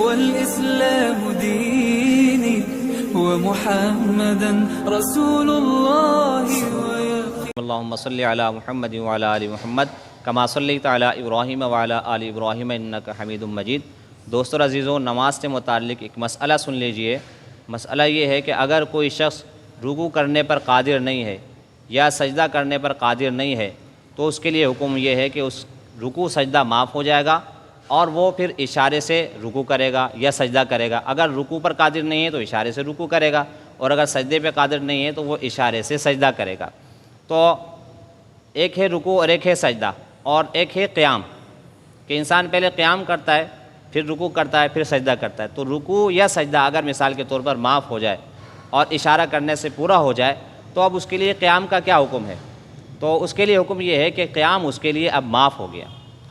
والإسلام ديني ومحمدا رسول الله اللهم صل على محمد وعلى آل محمد كما صليت على ابراہیم وعلى آل ابراہیم انك حمید مجید۔ دوستو عزیزوں، نماز سے متعلق ایک مسئلہ سن لیجئے۔ مسئلہ یہ ہے کہ اگر کوئی شخص رکوع کرنے پر قادر نہیں ہے یا سجدہ کرنے پر قادر نہیں ہے تو اس کے لیے حکم یہ ہے کہ اس رکوع سجدہ معاف ہو جائے گا اور وہ پھر اشارے سے رکوع کرے گا یا سجدہ کرے گا۔ اگر رکوع پر قادر نہیں ہے تو اشارے سے رکوع کرے گا، اور اگر سجدے پہ قادر نہیں ہے تو وہ اشارے سے سجدہ کرے گا۔ تو ایک ہے رکوع اور ایک ہے سجدہ، اور ایک ہے قیام، کہ انسان پہلے قیام کرتا ہے پھر رکوع کرتا ہے پھر سجدہ کرتا ہے۔ تو رکوع یا سجدہ اگر مثال کے طور پر معاف ہو جائے اور اشارہ کرنے سے پورا ہو جائے تو اب اس کے لیے قیام کا کیا حکم ہے؟ تو اس کے لیے حکم یہ ہے کہ قیام اس کے لیے اب معاف ہو گیا۔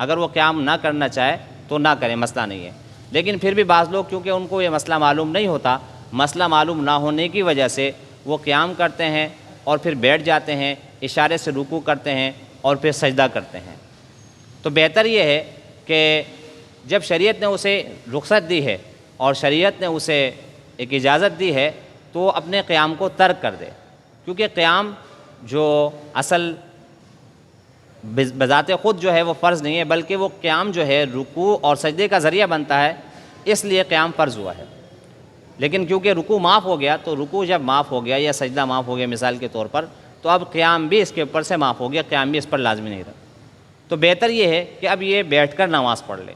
اگر وہ قیام نہ کرنا چاہے تو نہ کریں، مسئلہ نہیں ہے۔ لیکن پھر بھی بعض لوگ کیونکہ ان کو یہ مسئلہ معلوم نہیں ہوتا، مسئلہ معلوم نہ ہونے کی وجہ سے وہ قیام کرتے ہیں اور پھر بیٹھ جاتے ہیں، اشارے سے رکوع کرتے ہیں اور پھر سجدہ کرتے ہیں۔ تو بہتر یہ ہے کہ جب شریعت نے اسے رخصت دی ہے اور شریعت نے اسے ایک اجازت دی ہے تو اپنے قیام کو ترک کر دے، کیونکہ قیام جو اصل بذات خود جو ہے وہ فرض نہیں ہے، بلکہ وہ قیام جو ہے رکوع اور سجدے کا ذریعہ بنتا ہے، اس لیے قیام فرض ہوا ہے۔ لیکن کیونکہ رکوع معاف ہو گیا تو رکوع جب معاف ہو گیا یا سجدہ معاف ہو گیا مثال کے طور پر، تو اب قیام بھی اس کے اوپر سے معاف ہو گیا، قیام بھی اس پر لازمی نہیں رہا۔ تو بہتر یہ ہے کہ اب یہ بیٹھ کر نماز پڑھ لے،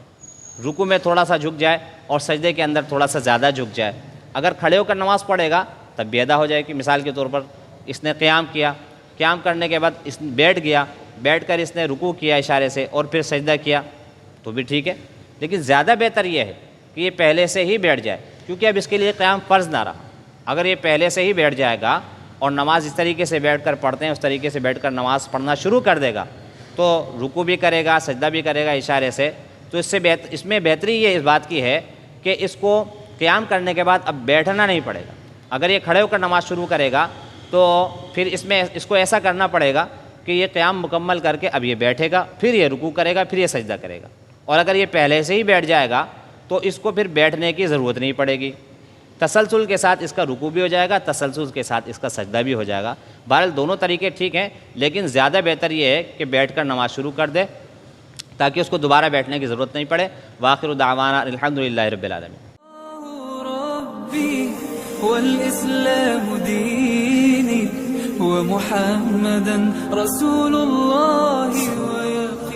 رکوع میں تھوڑا سا جھک جائے اور سجدے کے اندر تھوڑا سا زیادہ جھک جائے۔ اگر کھڑے ہو کر نماز پڑھے گا تب بھی ادا ہو جائے گی۔ مثال کے طور پر اس نے قیام کیا، قیام کرنے کے بعد اس بیٹھ گیا، بیٹھ کر اس نے رکوع کیا اشارے سے اور پھر سجدہ کیا تو بھی ٹھیک ہے۔ لیکن زیادہ بہتر یہ ہے کہ یہ پہلے سے ہی بیٹھ جائے، کیونکہ اب اس کے لیے قیام فرض نہ رہا۔ اگر یہ پہلے سے ہی بیٹھ جائے گا اور نماز اس طریقے سے بیٹھ کر پڑھتے ہیں اس طریقے سے بیٹھ کر نماز پڑھنا شروع کر دے گا تو رکوع بھی کرے گا، سجدہ بھی کرے گا اشارے سے، تو اس میں بہتری یہ اس بات کی ہے کہ اس کو قیام کرنے کے بعد اب بیٹھنا نہیں پڑے گا۔ اگر یہ کھڑے ہو کر نماز شروع کرے گا تو پھر اس کو ایسا کرنا پڑے گا کہ یہ قیام مکمل کر کے اب یہ بیٹھے گا، پھر یہ رکوع کرے گا، پھر یہ سجدہ کرے گا۔ اور اگر یہ پہلے سے ہی بیٹھ جائے گا تو اس کو پھر بیٹھنے کی ضرورت نہیں پڑے گی، تسلسل کے ساتھ اس کا رکوع بھی ہو جائے گا، تسلسل کے ساتھ اس کا سجدہ بھی ہو جائے گا۔ بہرحال دونوں طریقے ٹھیک ہیں، لیکن زیادہ بہتر یہ ہے کہ بیٹھ کر نماز شروع کر دے تاکہ اس کو دوبارہ بیٹھنے کی ضرورت نہیں پڑے۔ وآخر دعوانا الحمدللہ رب العالمین۔ ربي والإسلام ديني ومحمدا رسول الله